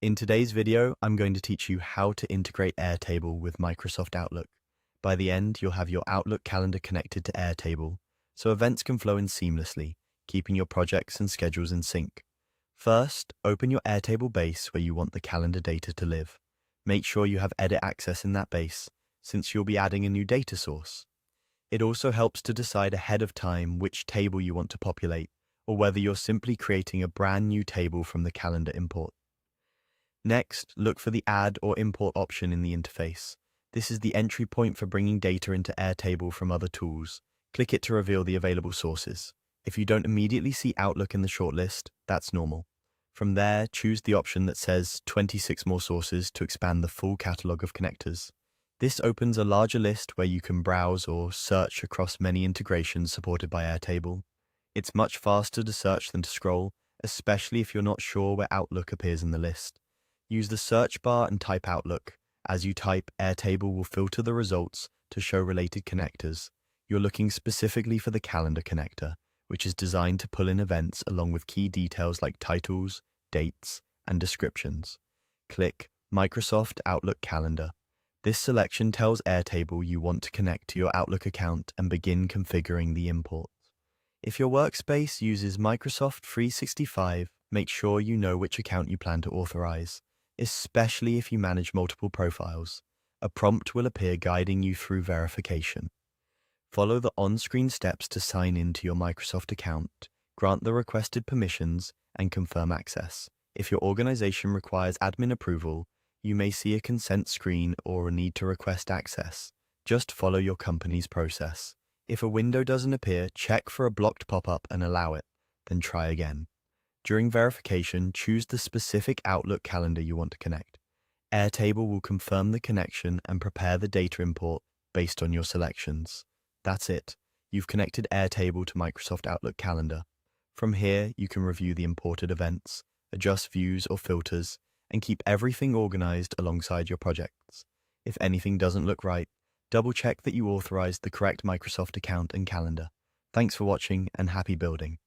In today's video, I'm going to teach you how to integrate Airtable with Microsoft Outlook. By the end, you'll have your Outlook calendar connected to Airtable, so events can flow in seamlessly, keeping your projects and schedules in sync. First, open your Airtable base where you want the calendar data to live. Make sure you have edit access in that base, since you'll be adding a new data source. It also helps to decide ahead of time which table you want to populate, or whether you're simply creating a brand new table from the calendar import. Next, look for the Add or Import option in the interface. This is the entry point for bringing data into Airtable from other tools. Click it to reveal the available sources. If you don't immediately see Outlook in the shortlist, that's normal. From there, choose the option that says 26 more sources to expand the full catalog of connectors. This opens a larger list where you can browse or search across many integrations supported by Airtable. It's much faster to search than to scroll, especially if you're not sure where Outlook appears in the list. Use the search bar and type Outlook. As you type, Airtable will filter the results to show related connectors. You're looking specifically for the calendar connector, which is designed to pull in events along with key details like titles, dates, and descriptions. Click Microsoft Outlook Calendar. This selection tells Airtable you want to connect to your Outlook account and begin configuring the imports. If your workspace uses Microsoft 365, make sure you know which account you plan to authorize, especially if you manage multiple profiles. A prompt will appear guiding you through verification. Follow the on-screen steps to sign in to your Microsoft account, grant the requested permissions, and confirm access. If your organization requires admin approval, you may see a consent screen or a need to request access. Just follow your company's process. If a window doesn't appear, check for a blocked pop-up and allow it, then try again. During verification, choose the specific Outlook calendar you want to connect. Airtable will confirm the connection and prepare the data import based on your selections. That's it. You've connected Airtable to Microsoft Outlook Calendar. From here, you can review the imported events, adjust views or filters, and keep everything organized alongside your projects. If anything doesn't look right, double-check that you authorized the correct Microsoft account and calendar. Thanks for watching and happy building.